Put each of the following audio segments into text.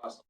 Awesome.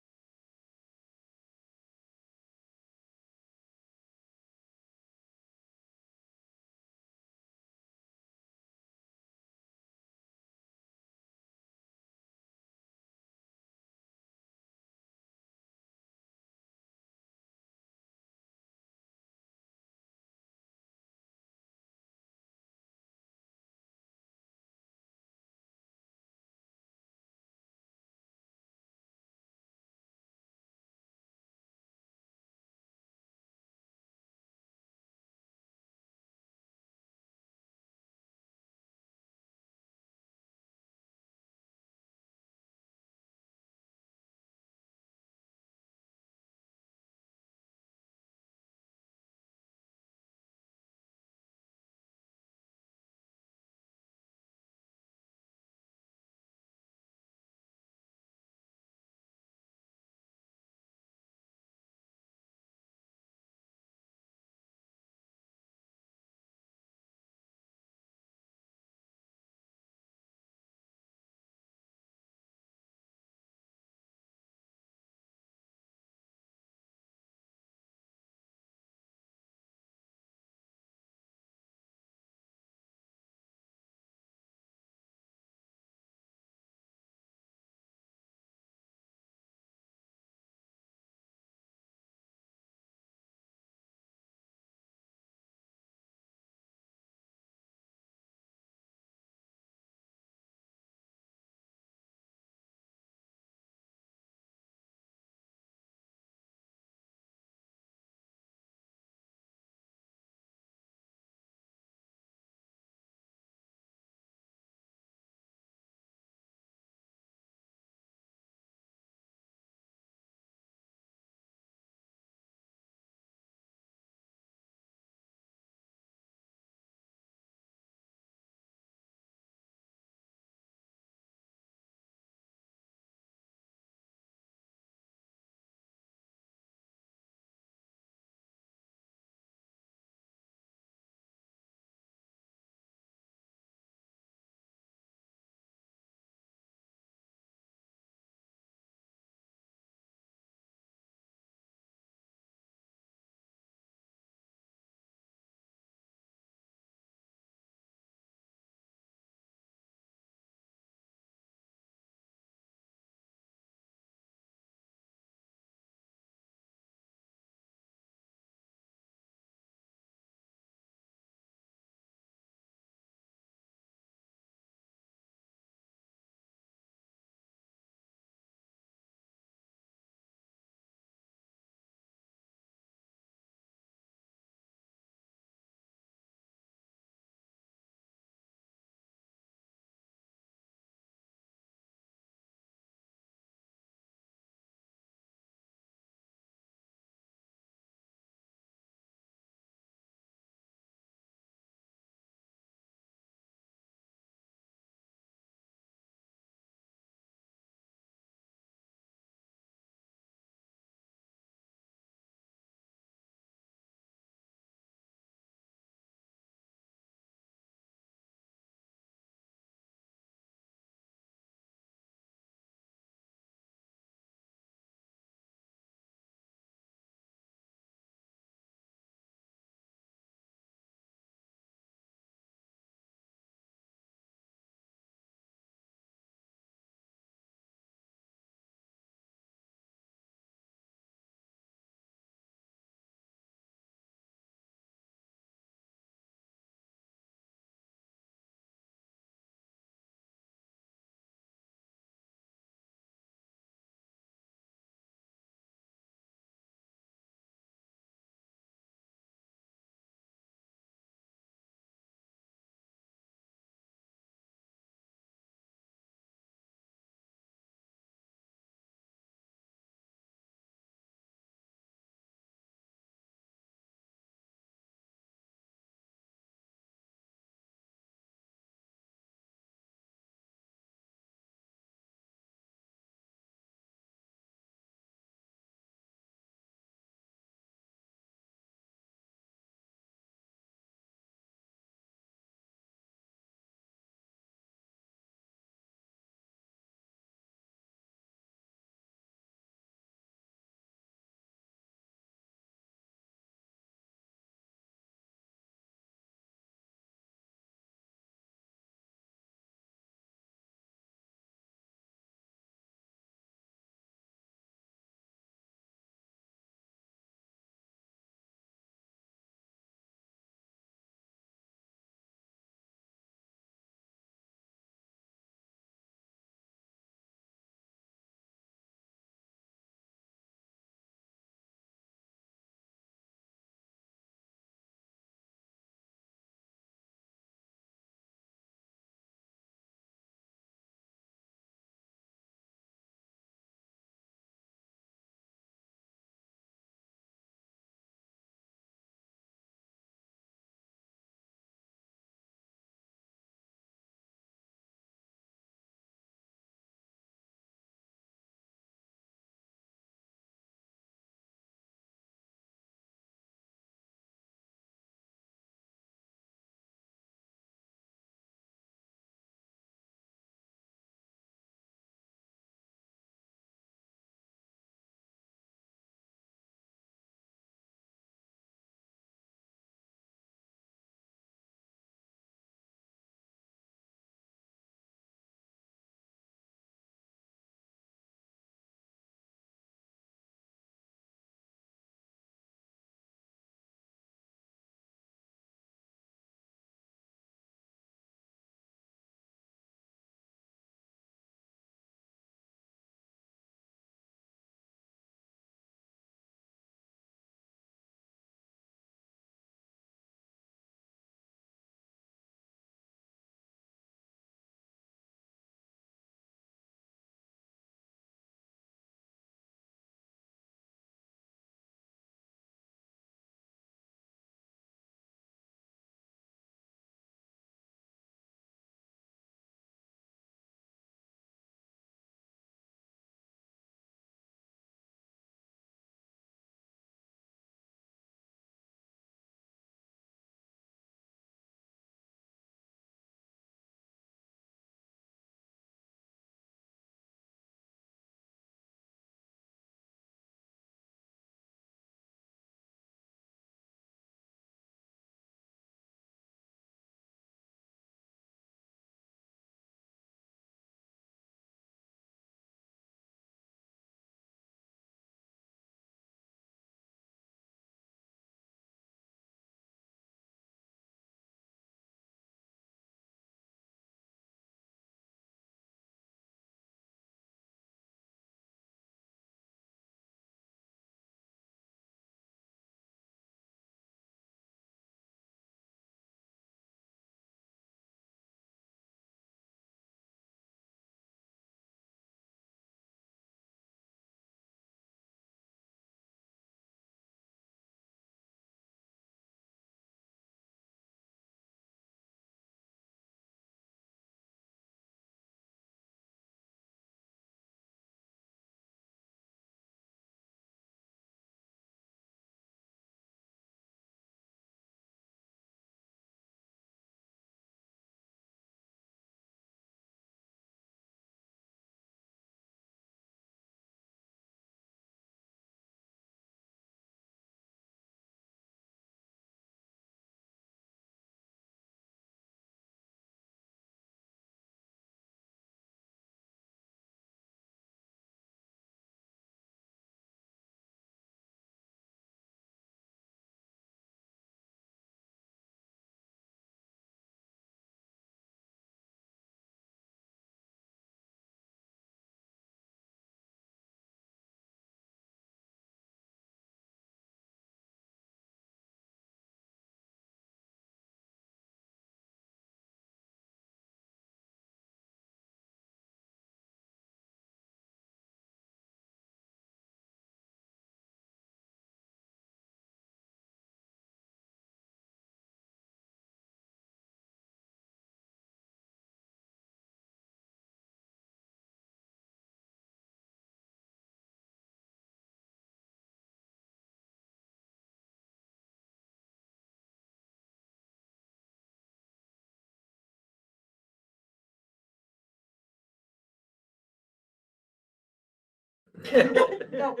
Nope.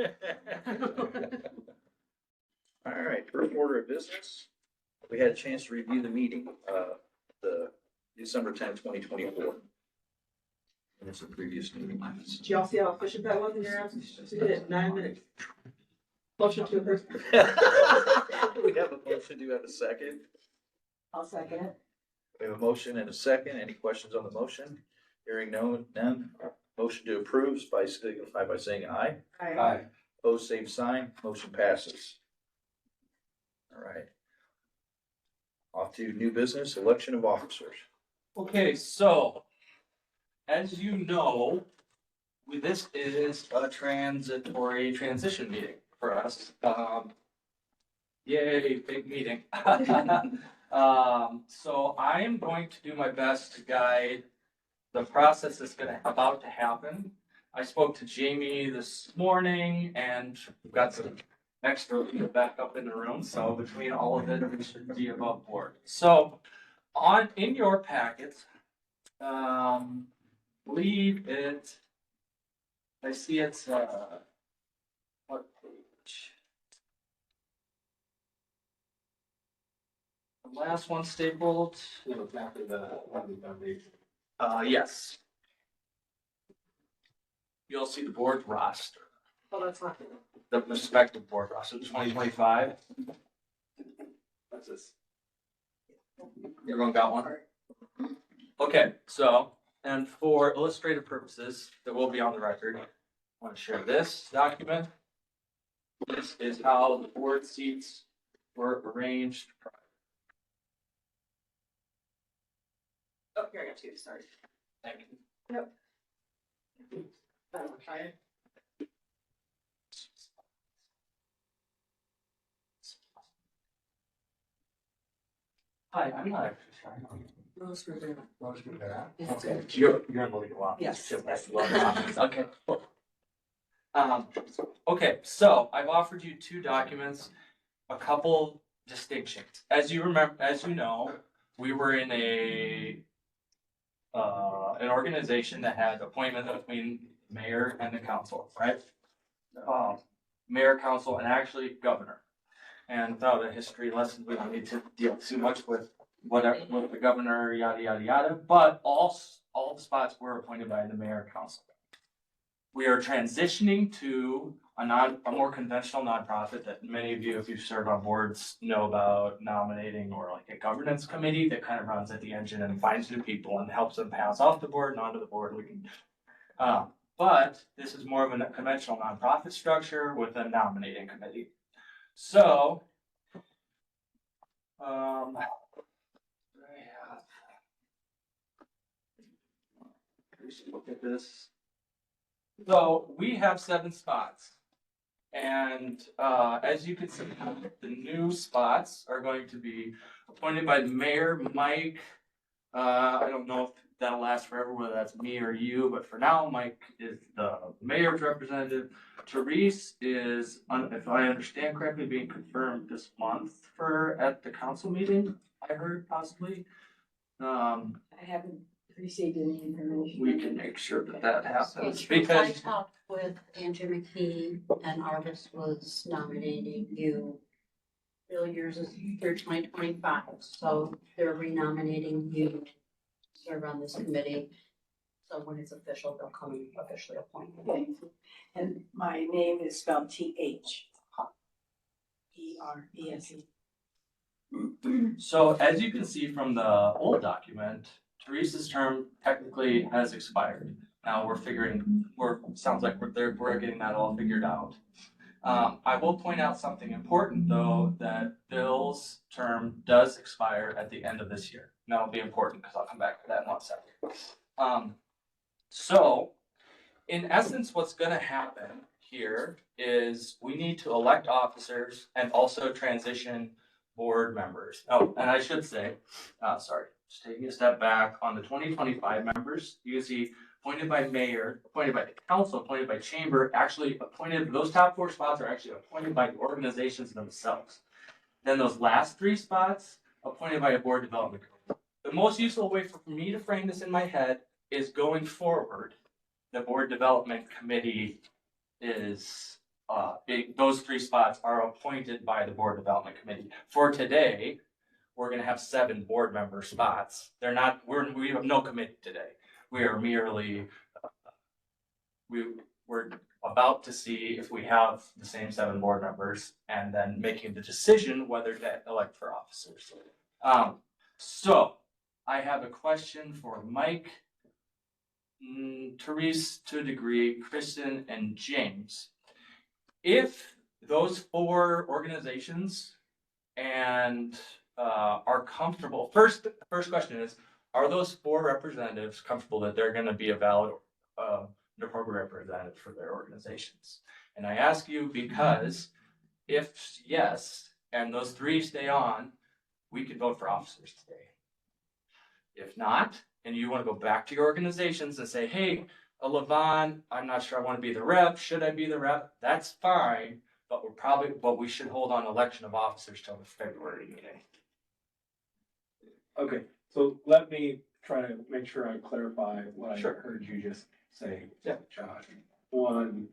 All right, first order of business. We had a chance to review the meeting, the December 10th, 2024. And it's a previous meeting minutes. Did y'all see how efficient that was in your absence? You did it in 9 minutes. Motion to approve. We have a motion. Do you have a second? I'll second it. We have a motion and a second. Any questions on the motion? Hearing none. Motion to approve by signify by saying aye. Aye. Opposed, same sign. Motion passes. All right. Off to new business, election of officers. Okay, so as you know, this is a transitory transition meeting for us. Yay, big meeting. So I am going to do my best to guide the process that's about to happen. I spoke to Jamie this morning and we've got some extra back up in the room. So between all of it, we should be above board. So in your packets, believe it, I see it's, what page? The last one stapled. Yes. You'll see the board roster, Oh, that's not. the respective board roster, 2025. What's this? Everyone got one? Okay, so, and for illustrative purposes that will be on the record, I want to share this document. This is how the board seats were arranged. Oh, here I got two, sorry. Thank you. Yep. Okay. Hi, I'm not actually trying. Rose Rivera. Okay, you're in the legal office. Yes. Okay. Okay, so I've offered you two documents, a couple distinctions. As you remember, as you know, we were in an organization that had appointment between mayor and the council, right? Mayor, council, and actually governor. And without a history lesson, we don't need to deal too much with whatever, with the governor, yada, yada, yada, but all the spots were appointed by the mayor and council. We are transitioning to a more conventional nonprofit that many of you, if you've served on boards, know about, nominating, or like a governance committee that kind of runs at the engine and finds new people and helps them pass off the board and onto the board. We can, but this is more of a conventional nonprofit structure with a nominating committee. So, look at this. So we have 7 spots. And as you can see, the new spots are going to be appointed by the mayor, Mike. I don't know if that'll last forever, whether that's me or you, but for now, Mike is the mayor's representative. Therese is, if I understand correctly, being confirmed this month at the council meeting, I heard possibly. I haven't received any information. We can make sure that happens I because talked with Andrew McKee and Arvis was nominating you. Bill, yours is through 2025, so they're renominating you to serve on this committee. So when it's official, they'll come and officially appoint you. Okay. And my name is spelled T-H-E-R-E-S-E. So as you can see from the old document, Teresa's term technically has expired. Now sounds like we're getting that all figured out. I will point out something important though, that Bill's term does expire at the end of this year. And that'll be important because I'll come back to that in 1 second. So in essence, what's gonna happen here is we need to elect officers and also transition board members. Oh, and I should say, sorry, just taking a step back on the 2025 members, you can see appointed by mayor, appointed by the council, appointed by chamber, actually appointed, those top 4 spots are actually appointed by the organizations themselves. Then those last 3 spots, appointed by a board development committee. The most useful way for me to frame this in my head is going forward, the board development committee is, those 3 spots are appointed by the Board Development Committee. For today, we're gonna have 7 board member spots. We have no committee today. We are merely, we're about to see if we have the same 7 board members and then making the decision whether to elect for officers. So I have a question for Mike, Therese to a degree, Kristen and James. If those 4 organizations and are comfortable, the first question is, are those 4 representatives comfortable that they're gonna be a valid an appropriate representative for their organizations? And I ask you because if yes, and those 3 stay on, we could vote for officers today. If not, and you want to go back to your organizations and say, hey, Levon, I'm not sure I want to be the rep. Should I be the rep? That's fine, but we should hold on election of officers till the February meeting. Okay, so let me try to make sure I clarify what I Sure. heard you just say, Yeah. Josh. One,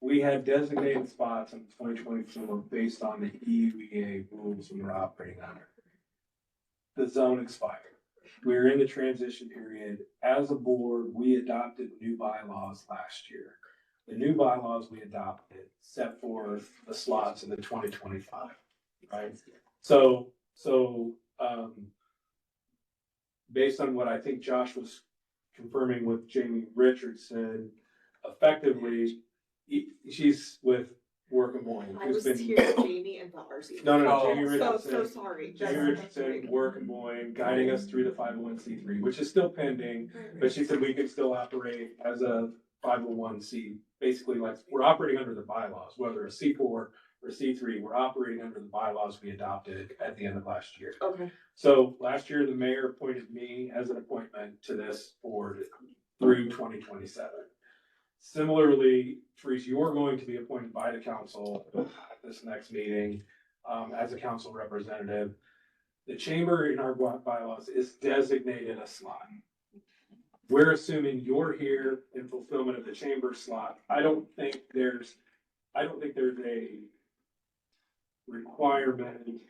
we had designated spots in 2024 based on the EUA rules we were operating under. The zone expired. We're in the transition period. As a board, we adopted new bylaws last year. The new bylaws we adopted set forth the slots in the 2025, right? So, based on what I think Josh was confirming with Jamie Richardson, effectively, she's with Work and Boyne. I who's was been- here, Jamie and Ballsy. No, Oh. Jamie Richardson. So sorry. Jamie Richardson, Work and Boyne, guiding us through the 501c3, which is still pending, but she said we could still operate as a 501c. Basically, like, we're operating under the bylaws, whether a C4 or C3, we're operating under the bylaws we adopted at the end of last year. Okay. So last year, the mayor appointed me as an appointment to this board through 2027. Similarly, Therese, you're going to be appointed by the council at this next meeting as a council representative. The chamber in our bylaws is designated a slot. We're assuming you're here in fulfillment of the chamber slot. I don't think there's a requirement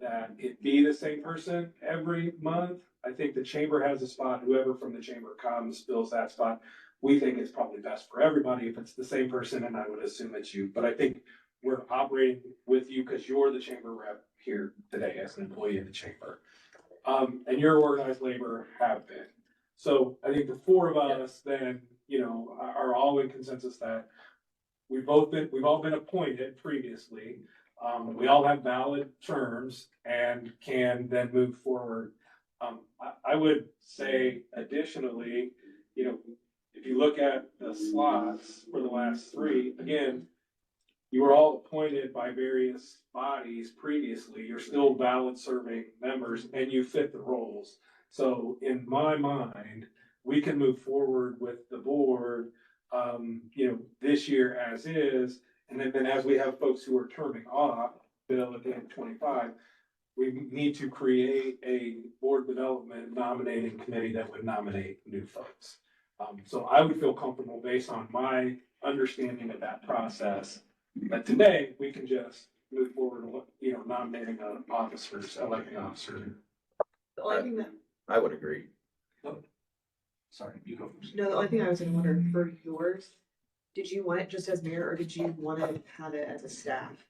that it be the same person every month. I think the chamber has a spot, whoever from the chamber comes, fills that spot. We think it's probably best for everybody if it's the same person, and I would assume it's you. But I think we're operating with you because you're the chamber rep here today as an employee of the chamber. And your organized labor have been. So I think the 4 of us then, are all in consensus that we've all been appointed previously. We all have valid terms and can then move forward. I would say additionally, if you look at the slots for the last 3, again, you were all appointed by various bodies previously. You're still valid serving members and you fit the roles. So in my mind, we can move forward with the board, this year as is. And then as we have folks who are terming off, Bill at the end of 25, we need to create a board development nominating committee that would nominate new folks. So I would feel comfortable based on my understanding of that process, that today we can just move forward, nominating officers, electing officers. The only thing that, I would agree. Sorry, you go first. no, the only thing I was gonna wonder for yours, did you want it just as mayor or did you want to have it as a staff?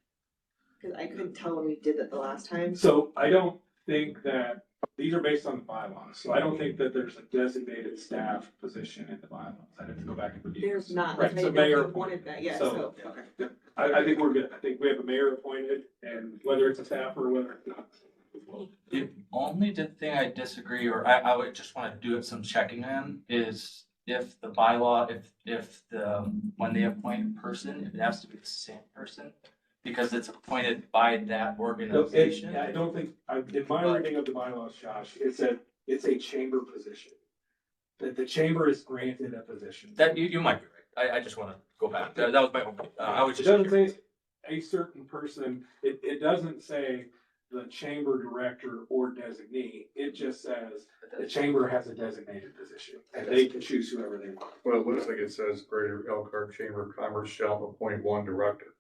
Cause I couldn't tell when we did that the last time. So I don't think that, these are based on the bylaws, so I don't think that there's a designated staff position in the bylaws. I have to go back and review. There's not, Right, like, I so didn't know if mayor you wanted that, yeah, So- so, okay. I think we're good. I think we have a mayor appointed, and whether it's a staff or whether it's not. The only thing I disagree, or I would just want to do some checking in, is if the bylaw, when they appoint a person, it has to be the same person, because it's appointed by that organization. I don't think, in my reading of the bylaws, Josh, it's a chamber position. That the chamber is granted a position. That, you might be right. I just want to go back. That was my own, I was It just. doesn't say a certain person, it doesn't say the chamber director or designee. It just says the chamber has a designated position and they can choose whoever they want. Well, it looks like it says Greater Elkhart Chamber of Commerce shall appoint one director.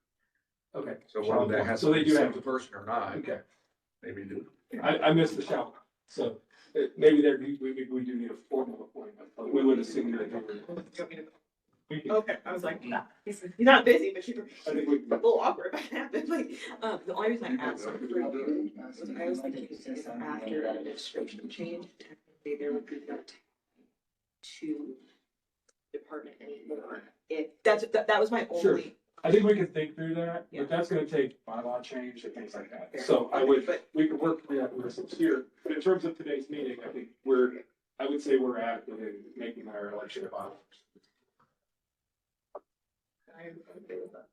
Okay. So whether that has So to they be do the have same to, person or not, okay. maybe do. I missed the shall. So maybe there, we do need a formal appointment, but we would assume that they were. Okay, I was like, nah, he's not busy, but you I think we. a little awkward if that happened, like, the only reason I asked for you was I was thinking if after an administration change, technically there would be no to department anymore. If, that was my Sure. only. I think we can think through that, Yeah. but that's gonna take bylaw change and things like that. Fair. So I Okay, would, but- we could work through that with this here, but in terms of today's meeting, I think I would say we're active in making our election a bylaw. I'm okay with that.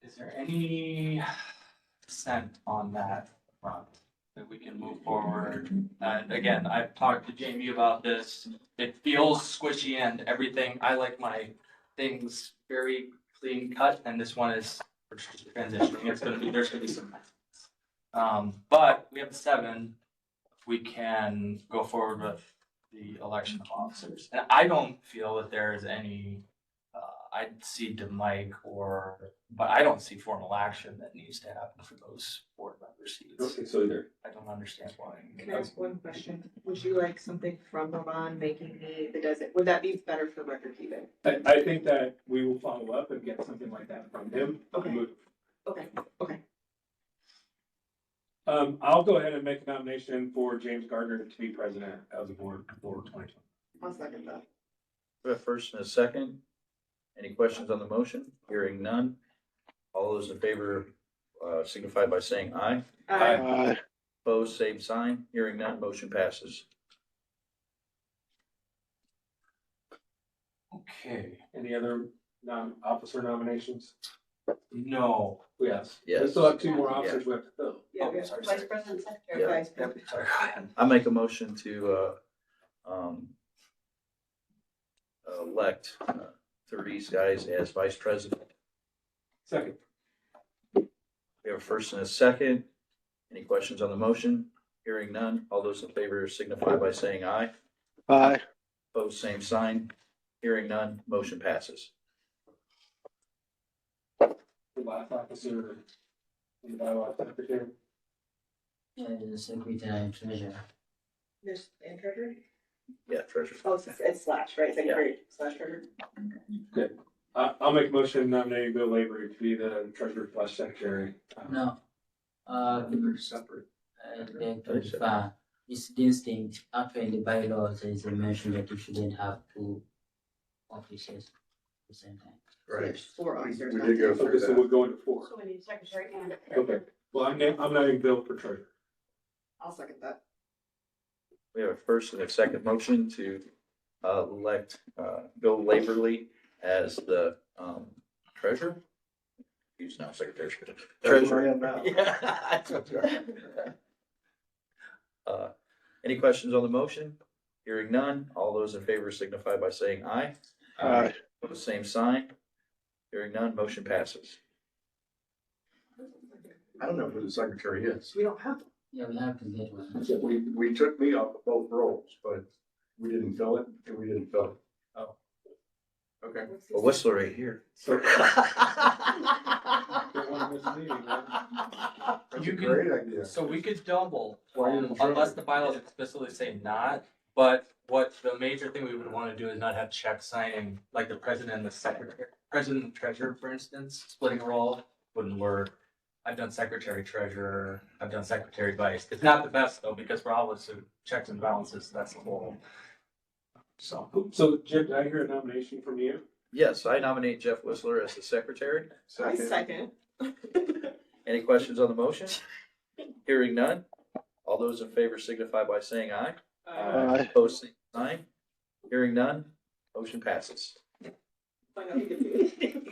Is there any dissent on that front that we can move forward? And again, I've talked to Jamie about this. It feels squishy and everything. I like my things very clean cut, and this one is we're just transitioning. There's gonna be some. But we have the 7. We can go forward with the election of officers. And I don't feel that there is any, I'd see to Mike but I don't see formal action that needs to happen for those board member seats. So either. I don't understand why. Can I ask one question? Would you like something from Ron making me the designate? Would that be better for record keeping? I think that we will follow up and get something like that from him. Okay. Okay. I'll go ahead and make a nomination for James Gardner to be president of the board for 2020. I'll second that. We have a first and a second. Any questions on the motion? Hearing none. All those in favor, signify by saying aye. Opposed, same sign. Hearing none, motion passes. Okay, Any other officer nominations? no. Yes. Yes. We still have 2 more officers we have to fill. Yeah, Oh, we have sorry, Vice President, Secretary. Yeah. Vice President. Sorry, go ahead. I make a motion to, elect Therese Guys as vice president. Second. We have a first and a second. Any questions on the motion? Hearing none. All those in favor signify by saying aye. Opposed, same sign. Hearing none, motion passes. The last officer, the bylaw secretary. The secretary and treasurer. There's and treasurer? Yeah, treasurer. Oh, it's slash, right? Secretary slash treasurer. I'll make a motion nominating Bill Lavery to be the treasurer / secretary. No. Separate. Beg to differ. It's distinct. Actually, in the bylaws, there is a mention that you shouldn't have 2 offices at the same time. So there's 4 officers. We not did go 10. Okay, so we're going to 4. So we need secretary and. Okay, well, I'm naming Bill for treasurer. I'll second that. We have a first and a second motion to elect Bill Laverly as the treasurer. He's now secretary. Treasurer. Yeah. Any questions on the motion? Hearing none. All those in favor signify by saying aye. Opposed, same sign. Hearing none, motion passes. I don't know who the secretary is. We don't have. Yeah, we have to get one. We took me off of both roles, but we didn't fill it, and we didn't fill it. Oh. Okay. Well, Whistler right here. So. Don't want to miss a meeting, man. That's You a can- great idea. So we could double, Why you didn't unless try? the bylaws explicitly say not, but what the major thing we would wanna do is not have check signing, like the president and the secretary, president and treasurer, for instance, splitting a role wouldn't work. I've done secretary treasurer, I've done secretary vice. It's not the best though, because we're always checks and balances, that's the whole. So Jim, did I hear a nomination from you? Yes, I nominate Jeff Whistler as the secretary. I second. Any questions on the motion? Hearing none. All those in favor signify by saying aye. Opposed, same sign. Hearing none, motion passes. The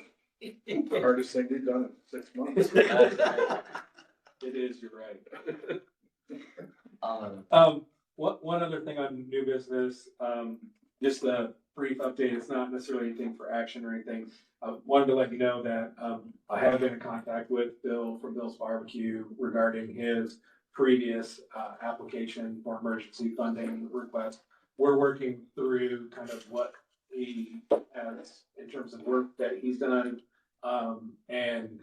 hardest thing we've done in 6 months. It is, you're right. Um, One other thing on new business, just the brief update. It's not necessarily anything for action or anything. Wanted to let you know that, I have been in contact with Bill from Bill's Barbecue regarding his previous, application for emergency funding request. We're working through kind of what he has in terms of work that he's done, and,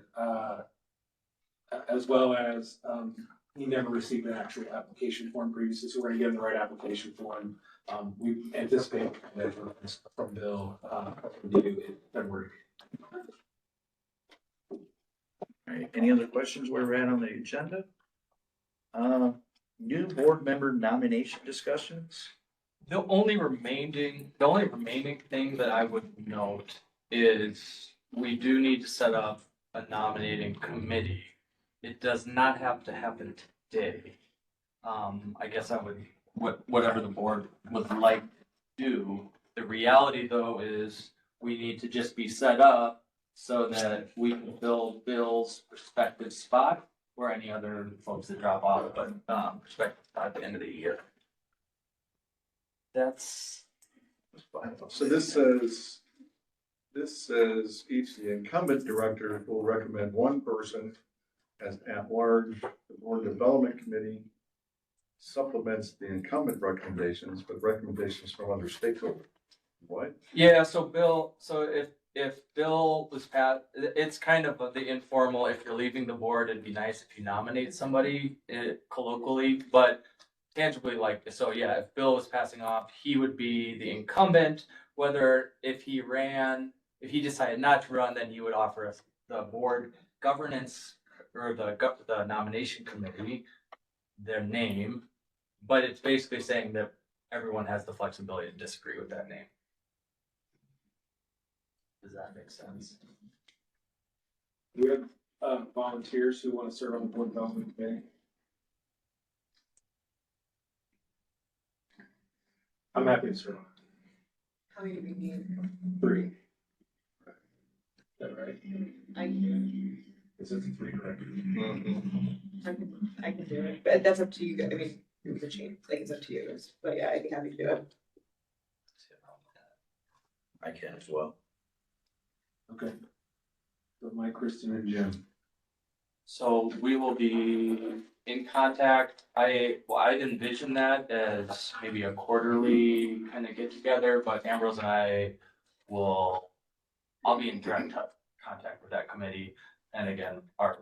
as well as, he never received an actual application form previously, so we're gonna get him the right application form. We anticipate that from Bill, due in February. All right, any other questions where we're at on the agenda? New board member nomination discussions? The only remaining thing that I would note is we do need to set up a nominating committee. It does not have to happen today. I guess I would, whatever the board would like to do. The reality though is we need to just be set up so that we can fill Bill's respective spot or any other folks that drop off, but, respective spot at the end of the year. That's So this says each, the incumbent director will recommend one person as at large. The board development committee supplements the incumbent recommendations with recommendations from other stakeholders. What? Yeah, so if Bill was passed, it's kind of the informal, if you're leaving the board, it'd be nice if you nominate somebody colloquially, but tangibly so yeah, if Bill was passing off, he would be the incumbent, whether if he decided not to run, then he would offer us the board governance or the nomination committee, their name, but it's basically saying that everyone has the flexibility to disagree with that name. Does that make sense? We have, volunteers who want to serve on the board development committee. I'm happy to serve. How many do we need? 3. Is that right? I can, Is it 3, correct? I can do it, but that's up to you guys. I mean, you can change, like, it's up to you guys, but yeah, I'd be happy to do it. I can as well. Okay. So Mike, Kristen, and Jim. So we will be in contact. I'd envision that as maybe a quarterly kind of get together, but Ambrose and I'll be in direct contact with that committee. And again, our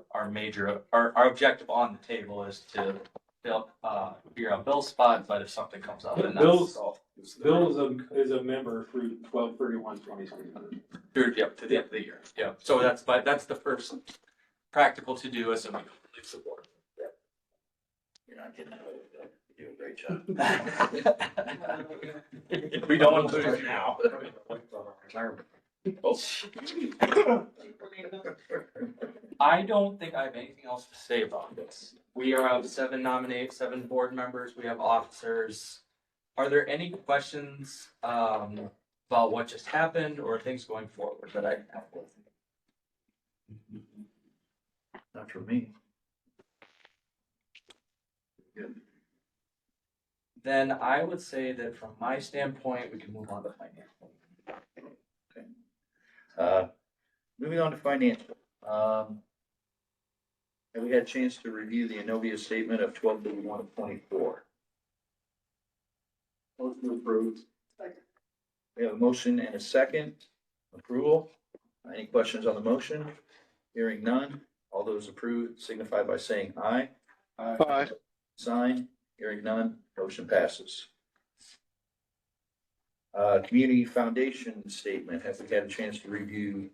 objective on the table is to figure out Bill's spot, but if something comes up, then Bill is a member through 12/31/2021. Yep, to the end of the year. Yeah. So that's the first practical to do, assuming we leave the board. You're not getting away with that. You do a great job. We don't want to lose it now. I don't think I have anything else to say about this. We are 7 board members. We have officers. Are there any questions about what just happened or things going forward that I can help with? Not for me. Good. Then I would say that from my standpoint, we can move on to financial. Moving on to financial. Have we had a chance to review the Innovia statement of 12/31/24? Motion approved. We have a motion and a second approval. Any questions on the motion? Hearing none. All those approved signify by saying aye. Aye. Sign. Hearing none. Motion passes. Community Foundation statement. Have we had a chance to review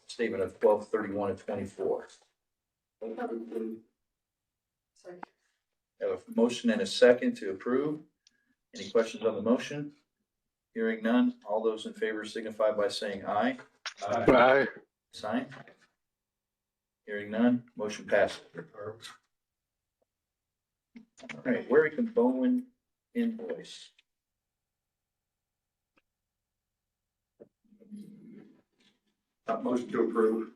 statement of 12/31/24? Sorry. Have a motion and a second to approve. Any questions on the motion? Hearing none. All those in favor signify by saying aye. Aye. Sign. Hearing none. Motion passes. All right, Warwick Bowen invoice. Motion to approve.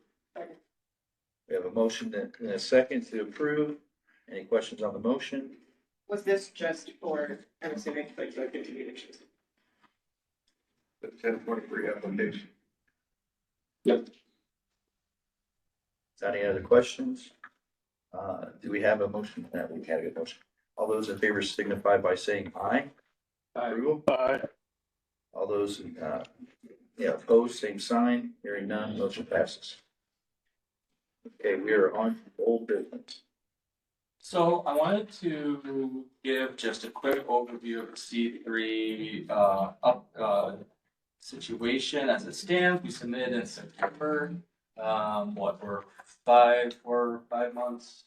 We have a motion and a second to approve. Any questions on the motion? Was this just for, I'm assuming, like, the communications? 1023 application. Is there any other questions? Do we have a motion? We had a good motion. All those in favor signify by saying aye. Approval? Aye. All those, opposed, same sign. Hearing none, motion passes. Okay, we are on to old business. So I wanted to give just a quick overview of the C3 situation as it stands. We submitted in September. We're 5 months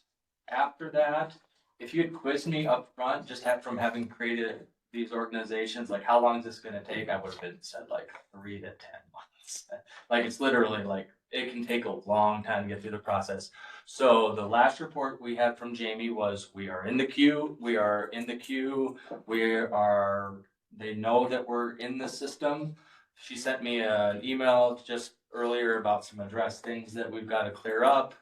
after that. If you had quizzed me up front, from having created these organizations, like how long is this gonna take? I would have been said like 3 to 10 months. Like it's literally like, it can take a long time to get through the process. So the last report we had from Jamie was, we are in the queue, they know that we're in the system. She sent me an email just earlier about some address things that we've got to clear up.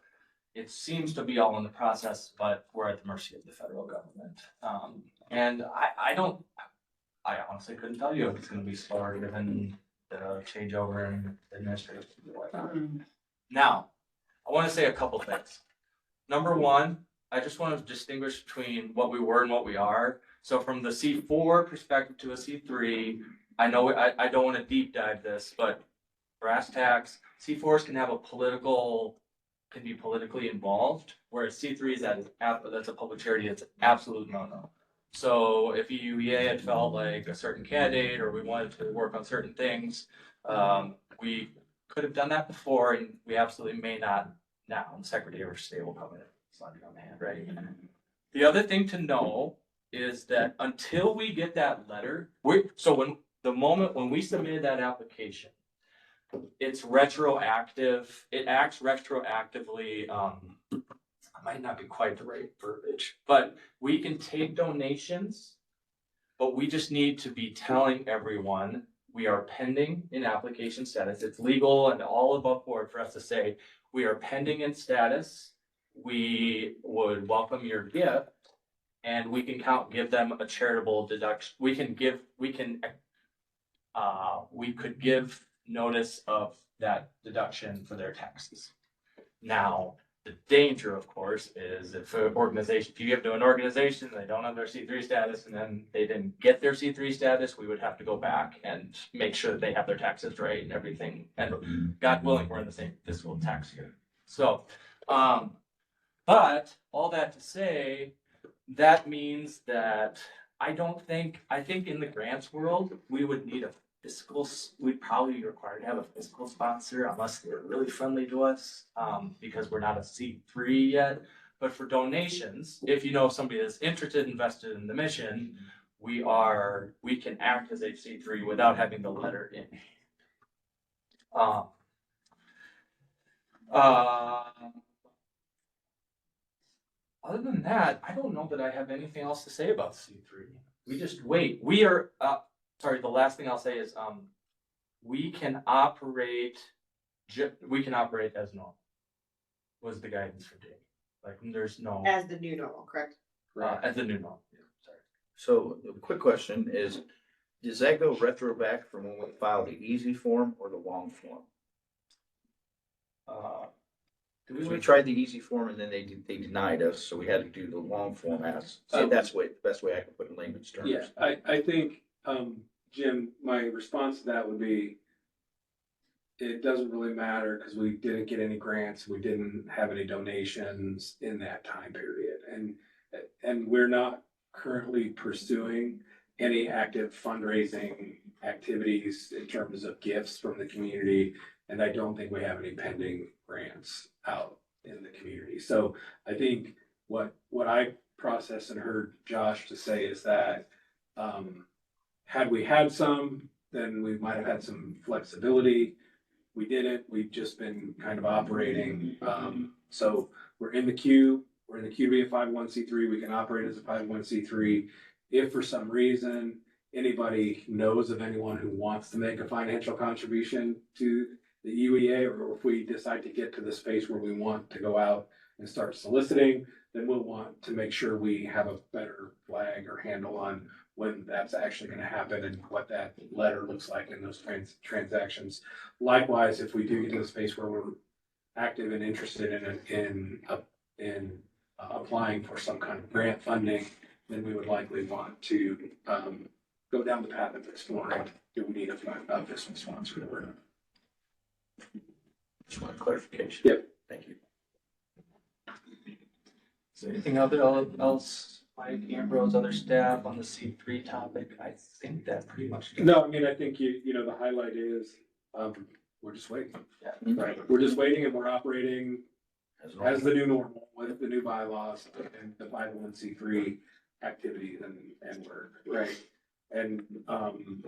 It seems to be all in the process, but we're at the mercy of the federal government. And I honestly couldn't tell you if it's gonna be slower given the changeover in administration. Now, I want to say a couple things. Number one, I just want to distinguish between what we were and what we are. So from the C4 perspective to a C3, I know I don't want to deep dive this, but brass tacks, C4s can be politically involved, whereas C3s, that's a public charity, it's an absolute no-no. So if EUEA had felt like a certain candidate or we wanted to work on certain things, we could have done that before, and we absolutely may not now. The Secretary of State will come in and slap you on the hand, right? The other thing to know is that until we get that letter, when we submitted that application, it's retroactive. It acts retroactively. I might not be quite the right verbiage, but we can take donations, but we just need to be telling everyone we are pending in application status. It's legal and all above board for us to say we are pending in status. We would welcome your gift, and we can give them a charitable deduction. We could give notice of that deduction for their taxes. Now, the danger, of course, is if you give to an organization, they don't have their C3 status, and then they didn't get their C3 status, we would have to go back and make sure that they have their taxes right and everything. And God willing, we're in the same fiscal tax year. So, but all that to say, that means that I think in the grants world, we would need we'd probably be required to have a fiscal sponsor unless they're really friendly to us, because we're not a C3 yet. But for donations, if you know somebody that's interested, invested in the mission, we can act as a C3 without having the letter in. Other than that, I don't know that I have anything else to say about C3. We just wait. The last thing I'll say is, we can operate as normal, was the guidance for Jamie. Like, there's no. As the new normal, correct? As the new normal, yeah, sorry. So the quick question is, does that go retro back from when we filed the easy form or the long form? We tried the easy form and then they denied us, so we had to do the long form that's the best way I can put it in layman's terms. Yeah, I think, Jim, my response to that would be, it doesn't really matter because we didn't get any grants, we didn't have any donations in that time period, and we're not currently pursuing any active fundraising activities in terms of gifts from the community, and I don't think we have any pending grants out in the community. So I think what I processed and heard Josh to say is that had we had some, then we might have had some flexibility. We didn't. We've just been kind of operating. So we're in the queue. We're in the queue to be a 501c3. We can operate as a 501c3. If for some reason anybody knows of anyone who wants to make a financial contribution to the UEA, or if we decide to get to the space where we want to go out and start soliciting, then we'll want to make sure we have a better flag or handle on when that's actually gonna happen and what that letter looks like in those transactions. Likewise, if we do get to the space where we're active and interested in applying for some kind of grant funding, then we would likely want to, go down the path of exploring, do we need a fiscal sponsor or not? Just want clarification. Yep. Thank you. Is there anything else, Mike, Ambrose, other staff on the C3 topic? I think that pretty much. No, I mean, I think you know, the highlight is, we're just waiting. Yeah. Right, we're just waiting and we're operating As as the new normal with the new bylaws and the 501c3 activities and work, right? And,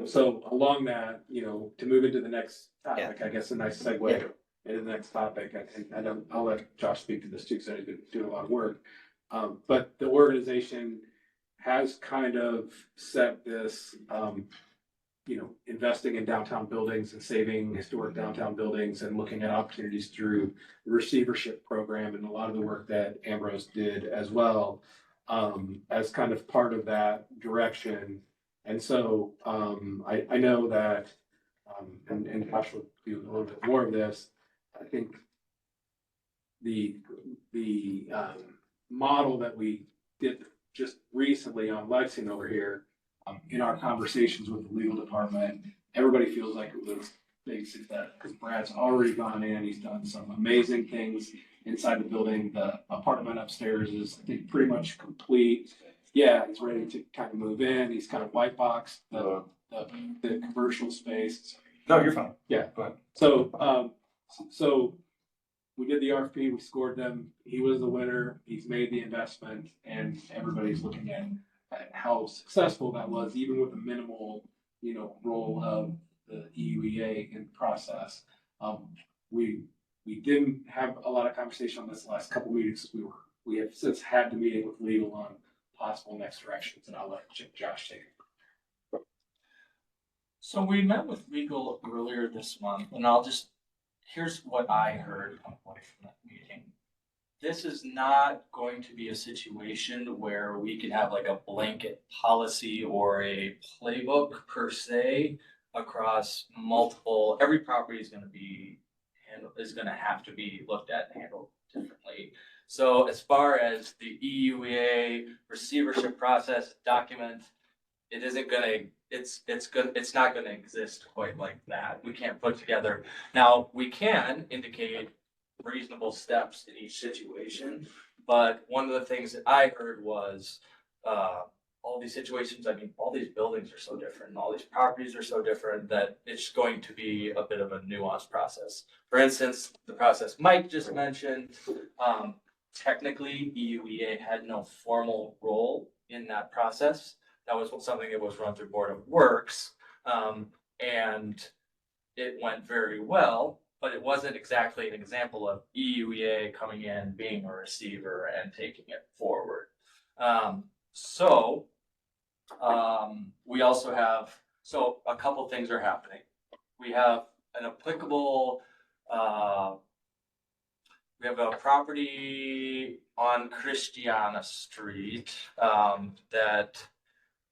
so along that, you know, to move into the next topic, I guess a nice segue into the next topic, and I'll let Josh speak to this too, because I've been doing a lot of work. But the organization has kind of set this, you know, investing in downtown buildings and saving historic downtown buildings and looking at opportunities through the receivership program and a lot of the work that Ambrose did as well, as kind of part of that direction. And so, I know that, and Josh will do a little bit more of this. I think the model that we did just recently on Lexington over here, in our conversations with the legal department, everybody feels like it was big success because Brad's already gone in. He's done some amazing things inside the building. The apartment upstairs is, I think, pretty much complete. Yeah, he's ready to kind of move in. He's kind of white boxed the commercial space. No, you're fine. Yeah. Go ahead. So we did the RFP, we scored them. He was the winner. He's made the investment, and everybody's looking at how successful that was, even with the minimal, you know, role of the EUEA in the process. We didn't have a lot of conversation on this the last couple meetings. We have since had the meeting with legal on possible next directions, and I'll let Josh take it. So we met with legal earlier this month, and here's what I heard from that meeting. This is not going to be a situation where we can have like a blanket policy or a playbook per se across multiple, every property is going to have to be looked at and handled differently. So as far as the EUEA receivership process document, it's not going to exist quite like that. We can't put together. Now, we can indicate reasonable steps in each situation, but one of the things that I heard was all these situations, I mean, all these buildings are so different, and all these properties are so different that it's going to be a bit of a nuanced process. For instance, the process Mike just mentioned, technically EUEA had no formal role in that process. That was something that was run through Board of Works, and it went very well, but it wasn't exactly an example of EUEA coming in, being a receiver and taking it forward. We also have, a couple things are happening. We have an applicable, we have a property on Christiana Street that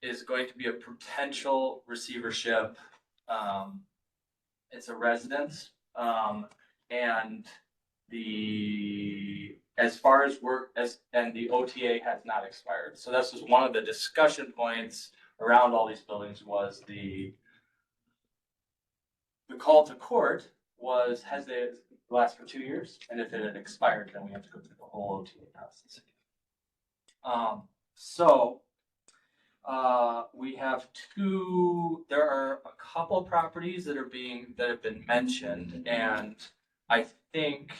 is going to be a potential receivership. It's a residence, and as far as and the OTA has not expired. So this was one of the discussion points around all these buildings was the call to court was, has it last for 2 years? And if it had expired, then we have to go through the whole OTA process again. We have there are a couple properties that have been mentioned, and I think,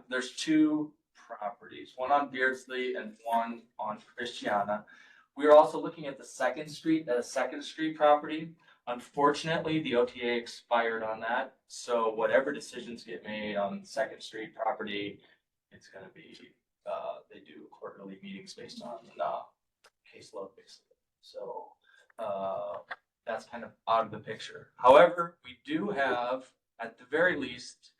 there's 2 properties, one on Beardsley and one on Christiana. We are also looking at a Second Street property. Unfortunately, the OTA expired on that. So whatever decisions get made on Second Street property, it's going to be, they do quarterly meetings based on caseload basically. So that's kind of out of the picture. However, we do have, at the very least,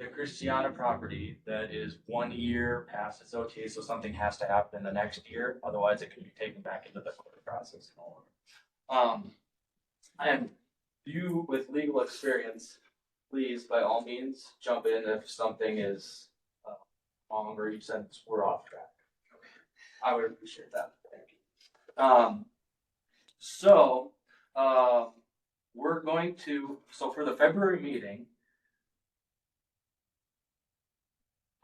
the Christiana property that is 1 year past its OT, so something has to happen in the next year, otherwise it can be taken back into the court process. And you with legal experience, please, by all means, jump in if something is wrong or you sense we're off track. I would appreciate that. Thank you. So, we're going to, so for the February meeting,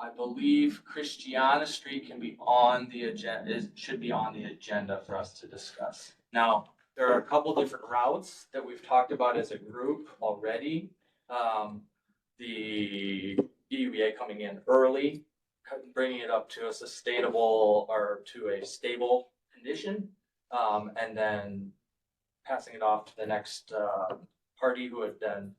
I believe Christiana Street can be on the agenda, it should be on the agenda for us to discuss. Now, there are a couple different routes that we've talked about as a group already. The EUA coming in early, bringing it up to a sustainable or to a stable condition, and then passing it off to the next party who would then,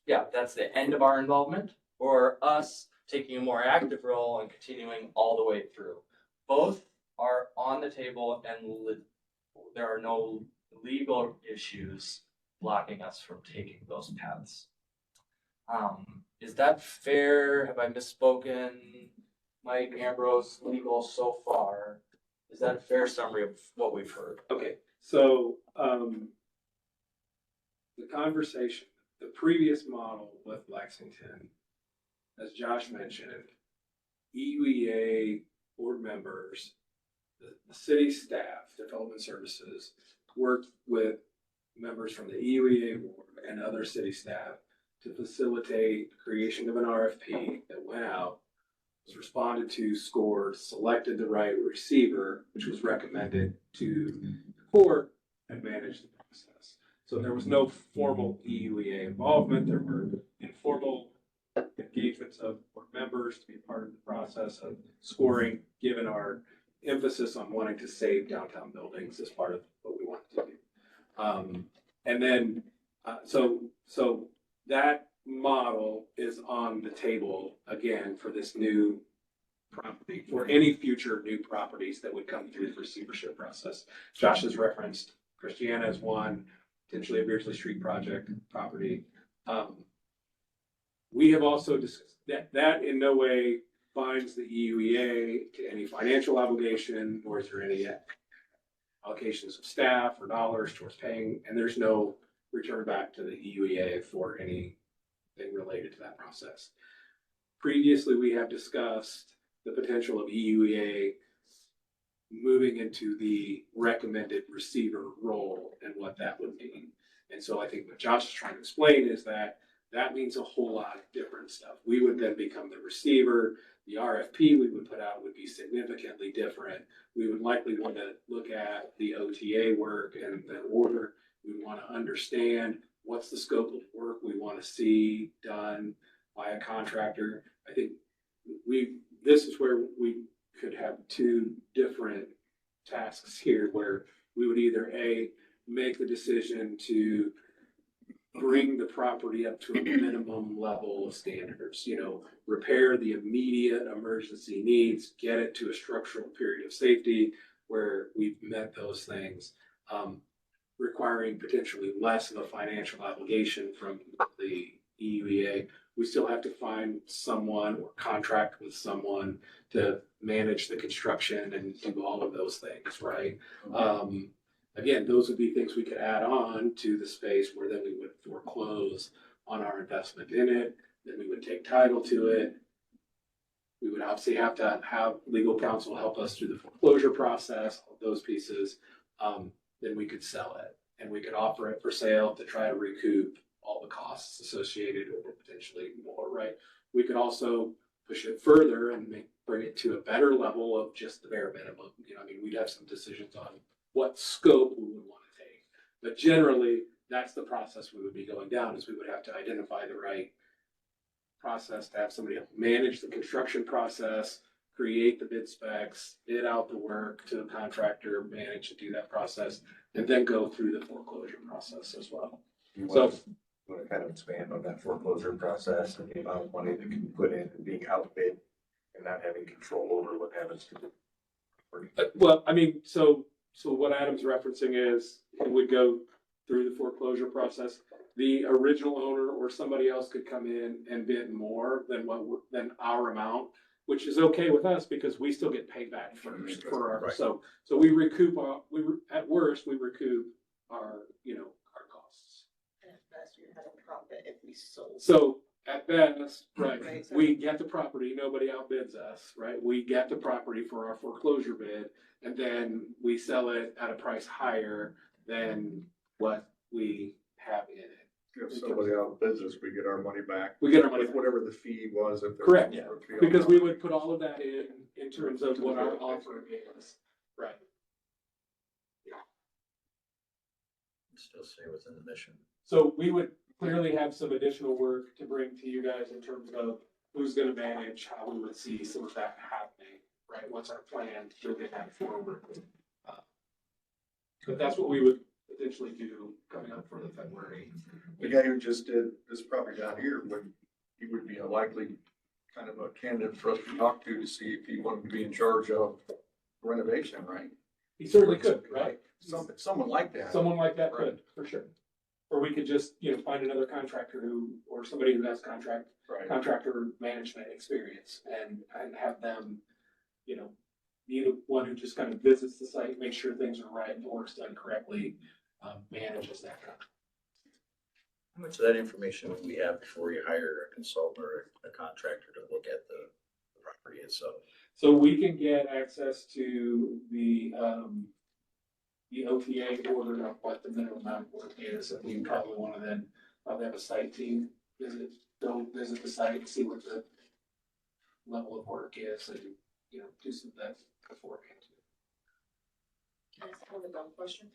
yeah, that's the end of our involvement, or us taking a more active role and continuing all the way through. Both are on the table and there are no legal issues blocking us from taking those paths. Is that fair? Have I misspoken? Mike, Ambrose, legal so far? Is that a fair summary of what we've heard? Okay, so, the conversation, the previous model with Lexington, as Josh mentioned, EUEA board members, the city staff, development services, worked with members from the EUEA board and other city staff to facilitate the creation of an RFP that went out, was responded to, scored, selected the right receiver, which was recommended to the court, and managed the process. So there was no formal EUEA involvement. There were informal engagements of board members to be part of the process of scoring, given our emphasis on wanting to save downtown buildings as part of what we wanted to do. And then, so that model is on the table again for this new property, for any future new properties that would come through the receivership process. Josh has referenced Christiana as one, potentially a Beardsley Street project property. We have also discussed that in no way binds the EUEA to any financial obligation, nor is there any allocations of staff or dollars towards paying, and there's no return back to the EUEA for anything related to that process. Previously, we have discussed the potential of EUEA moving into the recommended receiver role and what that would mean. And so I think what Josh is trying to explain is that that means a whole lot of different stuff. We would then become the receiver. The RFP we would put out would be significantly different. We would likely want to look at the OTA work and the order. We want to understand what's the scope of work we want to see done by a contractor. I think this is where we could have two different tasks here, where we would either make the decision to bring the property up to a minimum level of standards, repair the immediate emergency needs, get it to a structural period of safety where we've met those things, requiring potentially less of a financial obligation from the EUEA. We still have to find someone or contract with someone to manage the construction and do all of those things, right? Again, those would be things we could add on to the space where then we would foreclose on our investment in it, then we would take title to it. We would obviously have to have legal counsel help us through the foreclosure process, all those pieces. Then we could sell it and we could offer it for sale to try to recoup all the costs associated or potentially more, right? We could also push it further and bring it to a better level of just the bare minimum. We'd have some decisions on what scope we would want to take. But generally, that's the process we would be going down, is we would have to identify the right process to have somebody manage the construction process, create the bid specs, bid out the work to the contractor, manage to do that process, and then go through the foreclosure process as well. You want to kind of expand on that foreclosure process and the amount of money that can be put in and being outbid and not having control over what happens to the property? So what Adam's referencing is it would go through the foreclosure process. the original owner or somebody else could come in and bid more than than our amount, which is okay with us because we still get paid back first for our, Right. so we recoup, at worst, we recoup our, our costs. And at best, we had a profit if we sold. So at best, Right, right, so- we get the property, nobody outbids us, right? We get the property for our foreclosure bid, and then we sell it at a price higher than what we have in it. If somebody outbids us, we get our money back. We get our money With back. whatever the fee was. If there Correct. was a fee on Because we top. would put all of that in terms of what our offer is, right? Still stay within the mission. So we would clearly have some additional work to bring to you guys in terms of who's gonna manage, how we would see some of that happening, right? What's our plan to get that forward? But that's what we would potentially do coming up for the February. The guy who just did this property down here he would be a likely kind of a candidate for us to talk to see if he wanted to be in charge of renovation, right? He certainly could, right? Someone like that. Someone like that could, for sure. Or we could just, find another contractor or somebody who has Right. contractor management experience and have them, be the one who just kind of visits the site, make sure things are right, the work's done correctly, manages that. How much of that information would we have before you hire a consultant or a contractor to look at the property itself? So we can get access to the OTA order of what the minimum amount of work is, and we probably want to then have a site team go visit the site and see what the level of work is and, do some of that beforehand. Can I ask one dumb question?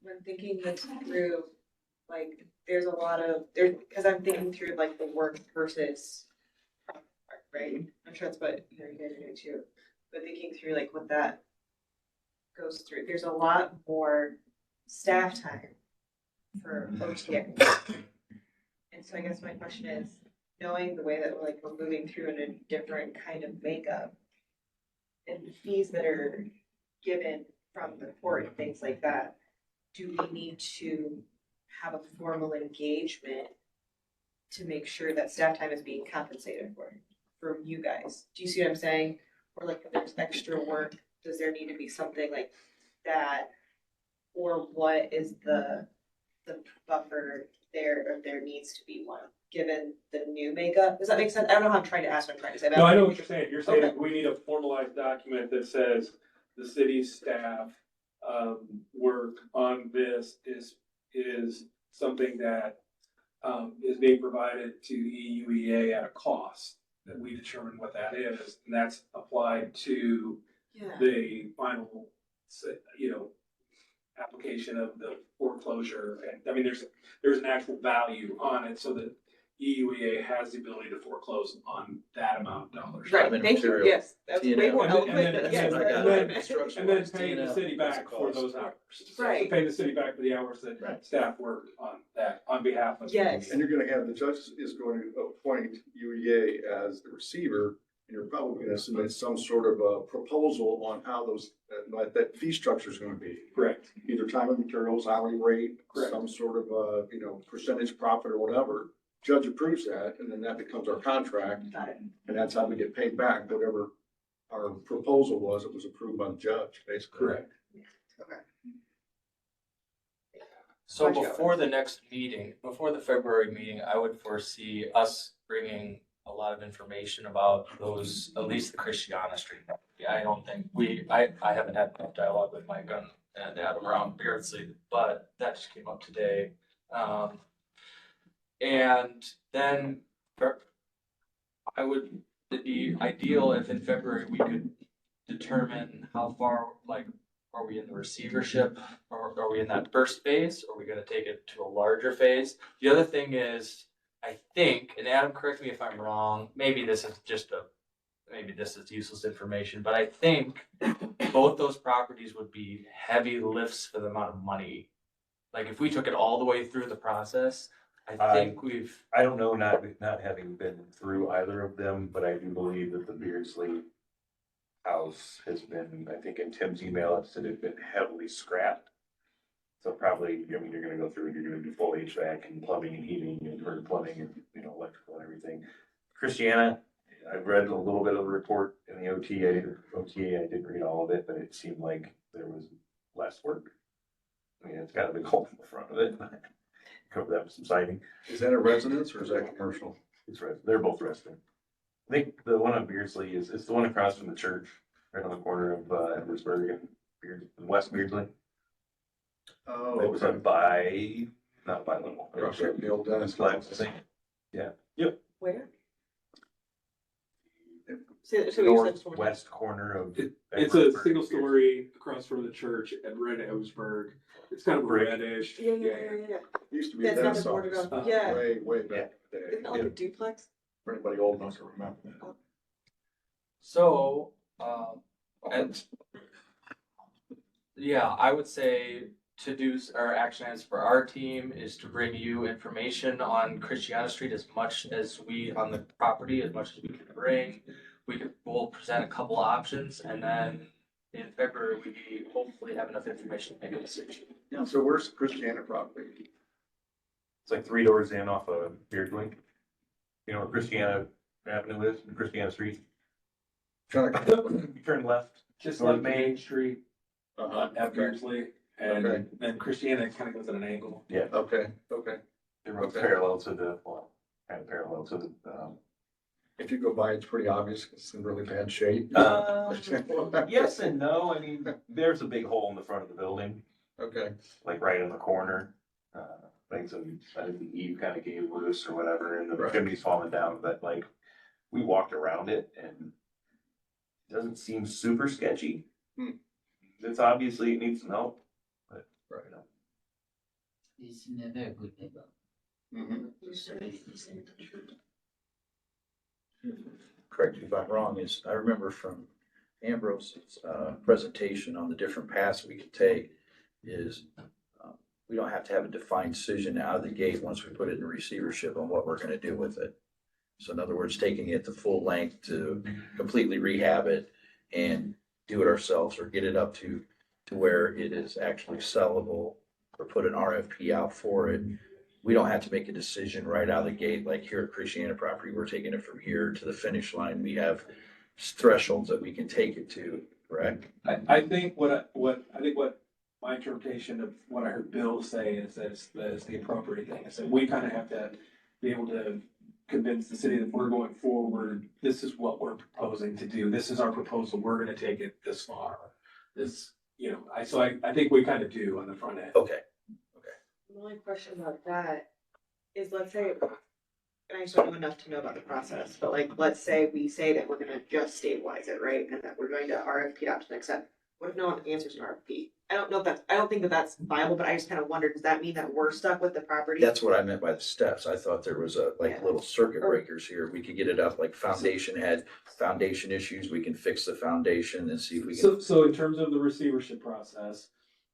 When thinking this through, like, there's a lot of, because I'm thinking through like the work versus, right? I'm sure that's what, you guys are doing too, but thinking through like what that goes through, there's a lot more staff time for OTA. And so I guess my question is, knowing the way that we're moving through in a different kind of makeup and the fees that are given from the court and things like that, do we need to have a formal engagement to make sure that staff time is being compensated for from you guys? Do you see what I'm saying? Or like if there's extra work, does there need to be something like that? Or what is the buffer there, or there needs to be one, given the new makeup? Does that make sense? I don't know how I'm trying to ask what I'm trying to say. No, I know what you're saying. You're saying Okay. we need a formalized document that says the city's staff, work on this is something that, is being provided to EUEA at a cost, that we determine what that is, and that's applied to Yeah. the final, application of the foreclosure. And I mean, there's an actual value on it so that EUEA has the ability to foreclose on that amount of dollars. Right, Time and thank you, material. yes, that's way T&M. more And then- eloquent, and but then- yes. and that's then- what I meant. Construction And then wise, paying the T&M, city what's back it for cost? those hours. So Right. pay the city back for the hours that Right. staff worked on that, on behalf of. Yes. And you're gonna have, the judge is going to appoint UEA as the receiver, and you're probably gonna submit some sort of a proposal on how that fee structure is gonna be. Correct. Either time and materials, hourly rate, Correct. some sort of percentage profit or whatever. Judge approves that, and then that becomes our contract, Got it. and that's how we get paid back, whatever our proposal was, it was approved by the judge, basically. Correct. Okay. So Gotcha. before the next meeting, before the February meeting, I would foresee us bringing a lot of information about those, at least the Christiana Street. I don't think I haven't had enough dialogue with Mike and Adam around Beardsley, but that just came up today. And then it'd be ideal if in February we could determine how far, are we in the receivership, or are we in that first phase? Or are we gonna take it to a larger phase? The other thing is, I think, and Adam, correct me if I'm wrong, maybe this is useless information, but I think both those properties would be heavy lifts for the amount of money. Like if we took it all the way through the process, I think I don't know, not having been through either of them, but I do believe that the Beardsley house has been, I think in Tim's email, it said it had been heavily scrapped. So probably, I mean, you're gonna go through and you're gonna do full HVAC and plumbing and heating and, or plumbing and, electrical and everything. Christiana, I've read a little bit of the report in the OTA, I didn't read all of it, but it seemed like there was less work. I mean, it's got a big hole in the front of it. Cover that with some siding. Is that a residence or is that commercial? They're both resident. I think the one on Beardsley it's the one across from the church, right on the corner of Edwardsburg and West Beardsley. Oh, It was okay. up by, not by Little. Across from the old dentist Flags, I office. think. Yeah. Yep. Where? So you said one. Northwest corner of. It's a Edwardsburg. single story across from the church at Red Edwardsburg. It's kind of a Brick. reddish. Yeah. Used to be a That's not dentist the bordered office. off, yeah. Way back in the Isn't day. that like a duplex? For anybody old enough to remember that. So, and yeah, I would say to do, our action items for our team is to bring you information on Christiana Street as much as we, on the property, as much as we can bring. We'll present a couple options, and then in February, we hopefully have enough information to make a decision. Yeah, so where's the Christiana property? It's like 3 doors in off of Beardsley. You know where Christiana Avenue is, and Christiana Street? Trying to. You turn left. Just North like Main Street Uh-huh. at Beardsley, and Okay. then Christiana kind of goes at an angle. Yeah. Okay. It runs Okay. parallel to kind of parallel to the, If you go by, it's pretty obvious. It's in really bad shape. yes and no. I mean, there's a big hole in the front of the building, Okay. like right in the corner. I think the eave kind of gave loose or whatever, and the Right. chimney's falling down, but like, we walked around it and it doesn't seem super sketchy. It's obviously, it needs some help, but, Right. you know. It's in a very good neighborhood. Mhm. Correct me if I'm wrong, is I remember from Ambrose's presentation on the different paths we could take is we don't have to have a defined decision out of the gate once we put it in receivership on what we're gonna do with it. So in other words, taking it the full length to completely rehab it and do it ourselves or get it up to where it is actually sellable or put an RFP out for it. We don't have to make a decision right out of the gate, like here at Christiana property, we're taking it from here to the finish line. We have thresholds that we can take it to, correct? I think what my interpretation of what I heard Bill say is that it's the appropriate thing. I said, we kind of have to be able to convince the city that we're going forward, this is what we're proposing to do. This is our proposal. We're gonna take it this far. This, I think we kind of do on the front end. Okay, The only question about that is, let's say, and I just don't know enough to know about the process, but like, let's say we say that we're gonna just stabilize it, right? And that we're going to RFP out to the next step. What if no one answers an RFP? I don't think that that's viable, but I just kind of wondered, does that mean that we're stuck with the property? that's what I meant by the steps. I thought there was like Yeah. little circuit breakers here. We could get it up, like foundation had foundation issues. We can fix the foundation and see if we can. So in terms of the receivership process,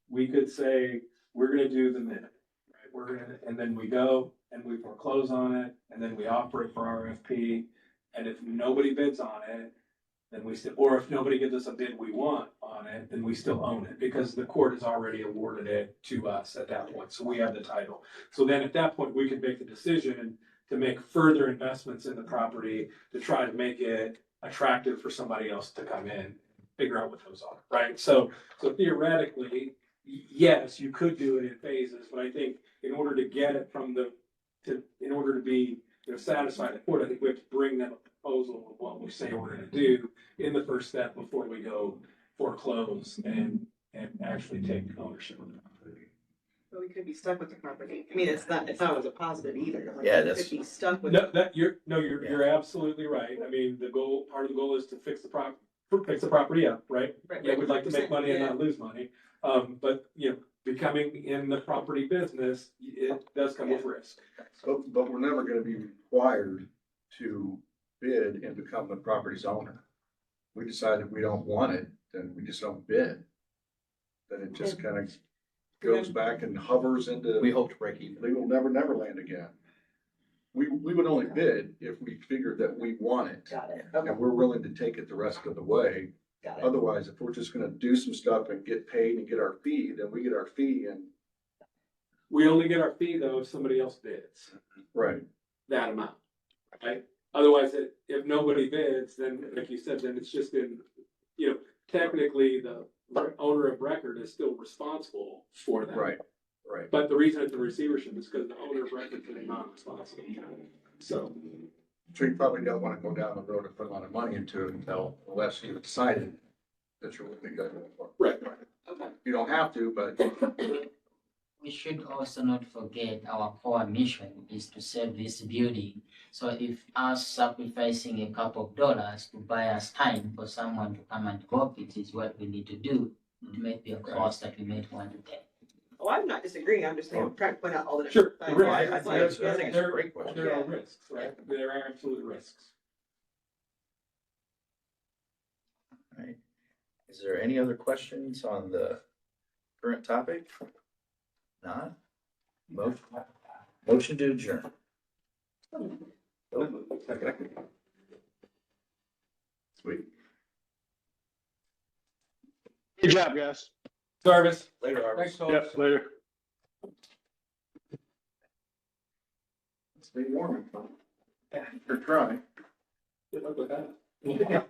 we could say, we're gonna do the minute, right? And then we go and we foreclose on it, and then we offer it for RFP. And if nobody bids on it, then we still, or if nobody gives us a bid we want on it, then we still own it, because the court has already awarded it to us at that point, so we have the title. So then at that point, we can make the decision to make further investments in the property to try to make it attractive for somebody else to come in, figure out what those are, right? So theoretically, yes, you could do it in phases, but I think in order to get it in order to be, satisfy the court, I think we have to bring them a proposal of what we say we're gonna do in the first step before we go foreclose and actually take ownership of the property. But we could be stuck with the property. I mean, it's not as a positive either. Like, Yeah, we that's- could be stuck with. You're absolutely right. I mean, part of the goal is to fix the property up, right? Right, Yeah, we'd like to make 100%, money and yeah. not lose money. But, becoming in the property business, it does come with risk. But we're never gonna be required to bid and become the property's owner. We decide if we don't want it, then we just don't bid. Then it just kind of goes back and hovers into. We hope to break even. Legal never land again. We would only bid if we figured that we want it Got it. Okay, and we're willing to take it the rest of the way. got it. Otherwise, if we're just gonna do some stuff and get paid and get our fee, then we get our fee and We only get our fee though if somebody else bids Right. that amount, right? Otherwise, if nobody bids, then like you said, then it's just been, technically the owner of record is still responsible for that. Right, right. But the reason it's a receivership is because the owner of record is not responsible. So, So you probably don't want to go down the road and put a lot of money into it unless you've decided that you're looking good for. right. Okay. You don't have to, but We should also not forget our core mission is to save this building. So if us sacrificing a couple of dollars to buy us time for someone to come and work it is what we need to do, it may be a cost that we may want to take. Oh, I'm not disagreeing, I'm just saying, I'm trying to point out all the Sure. different things. Right. I It's think like, it's a great question. There are risks, right? There are absolute risks. Right. Is there any other questions on the current topic? Not? Motion to adjourn. sweet. Good job, guys. Service. Later, Harvey. Thanks, folks. Yep, later. Stay warm. You're trying. Good luck with that.